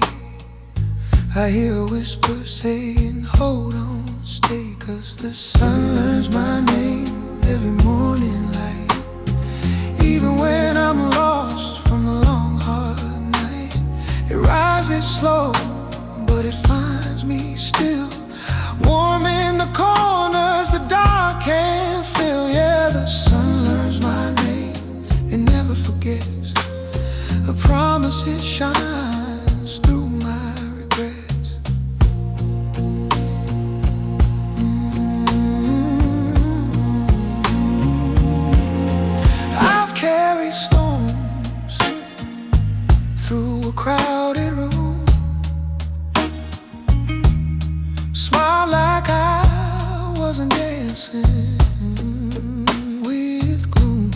I hear a whisper saying, hold on, stay. 'Cause the sun learns my name every morning light. Even when I'm lost from the long hard night, it rises slow, but it finds me still, warm in the corners the dark can't feel. Yeah, the sun learns my name, it never forgets. A promise it shines through my regrets. I've carried storms through a crowded room, smile like I wasn't dancing with gloom.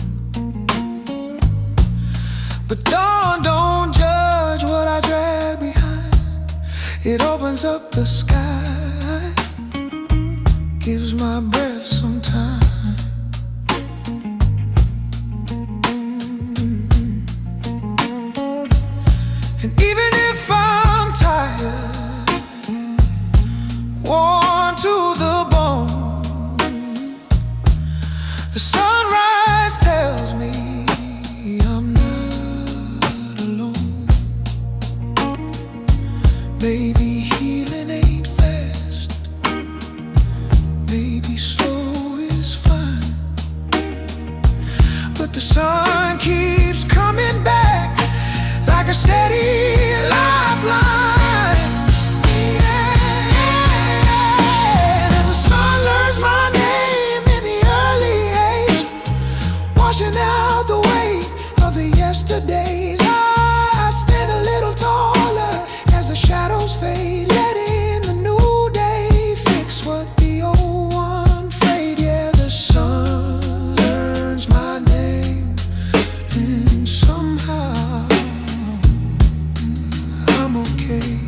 But don't judge what I drag behind. It opens up the sky, gives my breath some time. And even if I'm tired, worn to the bone, the sunrise tells Maybe healing ain't fast, maybe slow is fine, but the sun keeps coming back like a steady lifeline. Yeah. And the sun learns my name in the early age, washing out the weight of the yesterdays. I stand a little taller as the shadows fade, letting the new day fix what the old one frayed. Yeah, the sun learns my name, and somehow I'm okay.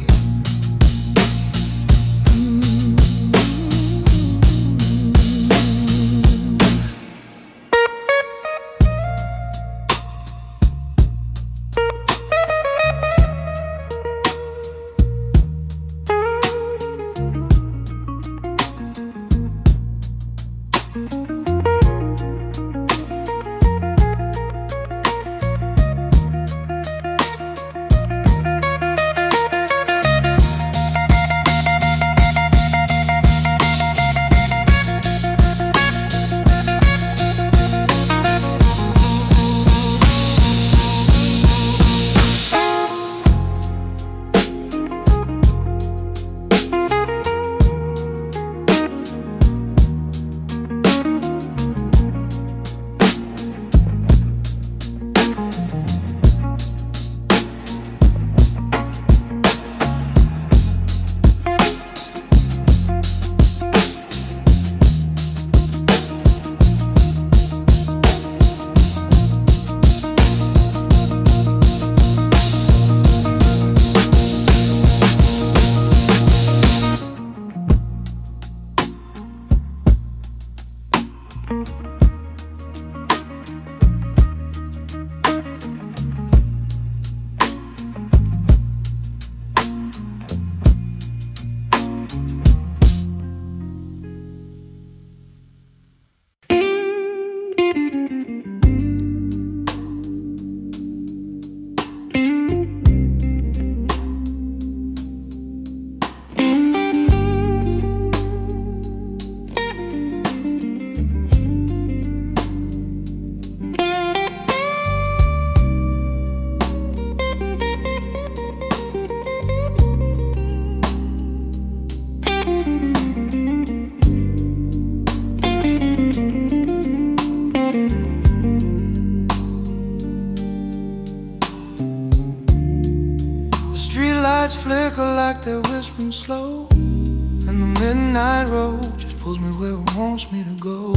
Flicker like they're whispering slow, and the midnight road just pulls me where it wants me to go.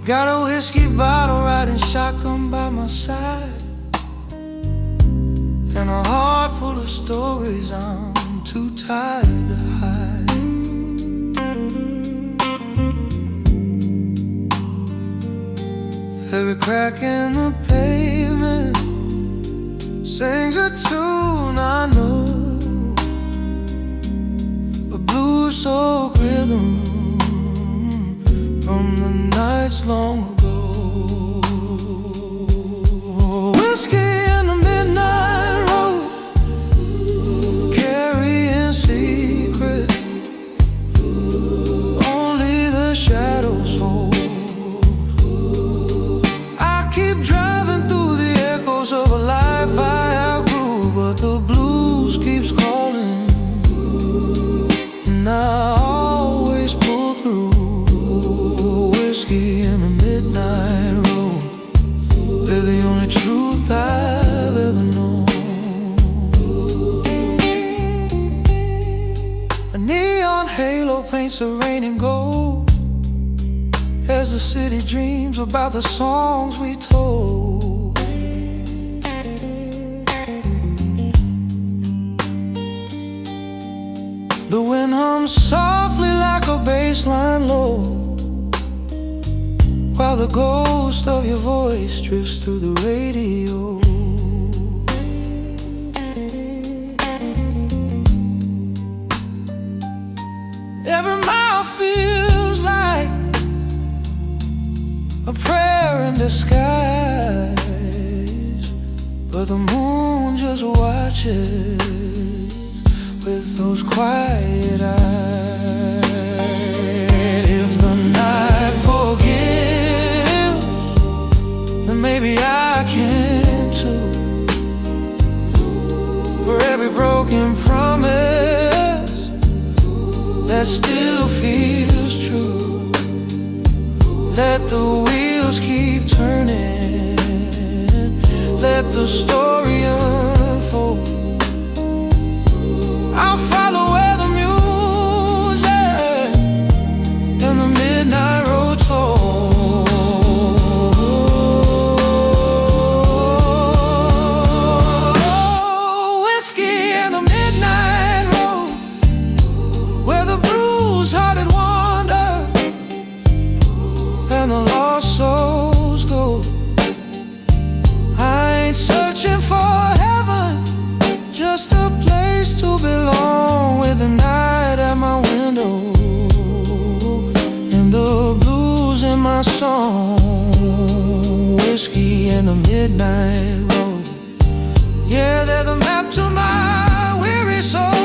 Got a whiskey bottle riding shotgun by my side, and a heart full of stories I'm too tired to hide. Every crack in the pavement sings a tune I know, a blue soul rhythm from the nights long ago. Whiskey in the midnight road, carrying secret only the shadows hold. Of a life I outgrew, but the blues keeps calling, and I always pull through. Whiskey in the midnight road, they're the only truth I've ever known. A neon halo paints the rain in gold as the city dreams about the songs we told. The wind hums softly like a bass line low, while the ghost of your voice drifts through the radio. Every mile feels like a prayer in the skies, but the moon just watches with those quiet eyes. If the night forgives, then maybe I can too. For every broken promise that still feels true, let the wheels keep turning, let the story unfold. I'll follow where the music and the midnight road told. Whiskey and the midnight road, where the bruised-hearted wander and the lost souls go. I ain't searching for heaven, just a place to belong, with the night at my window and the blues in my song. Whiskey and the midnight road, yeah, they're the map to my weary soul.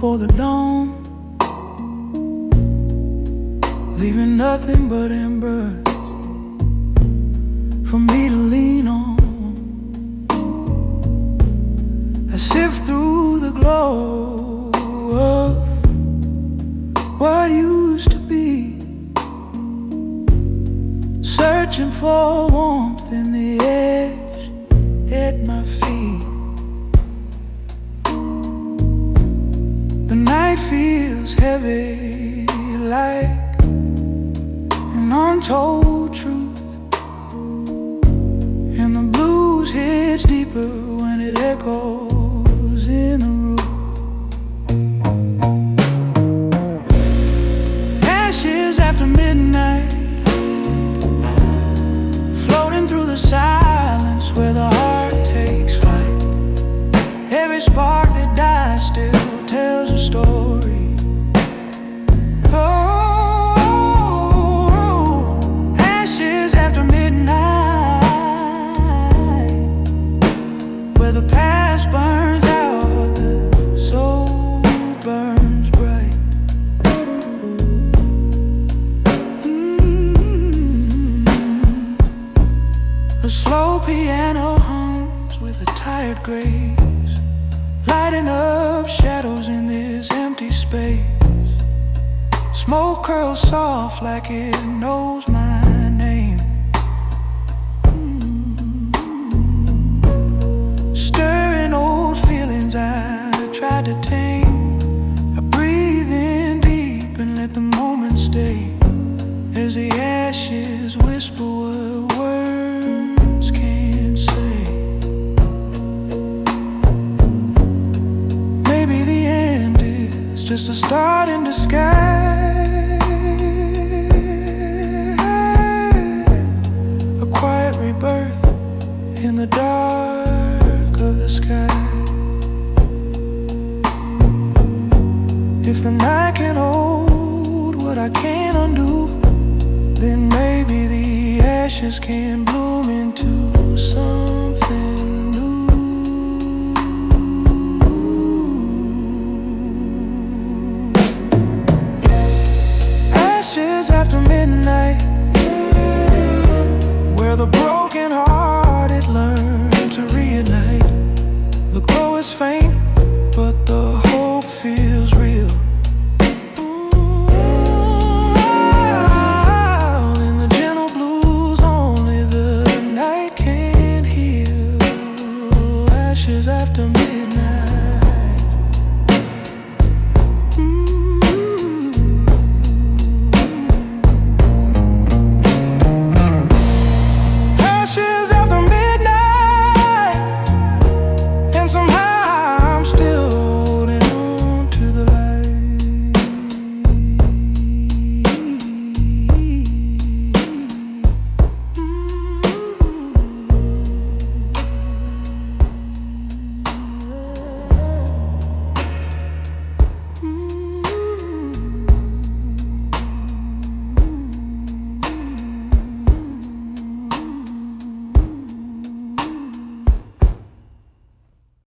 For the dawn, leaving nothing but embers for me to lean on. I sift through the glow of what used to be, searching for warmth in the edge at my feet. The night feels heavy like an untold truth, and the blues hits deeper when it echoes in the roof. Ashes after midnight, floating through the silence where the heart takes flight. Every spark that dies still tells a story. Oh, ashes after midnight, where the past burns out, the soul burns bright. A slow piano hums with a tired grace, lighting up shadows in this empty space. Smoke curls soft like it knows my name. Stirring old feelings I tried to tame. I breathe in deep and let the moment stay, as the ashes whisper what words can't. just a start in disguise. A quiet rebirth in the dark of the sky. If the night can hold what I can't undo, then maybe the ashes can bloom into something new. Ashes after midnight, where the broken hearted learn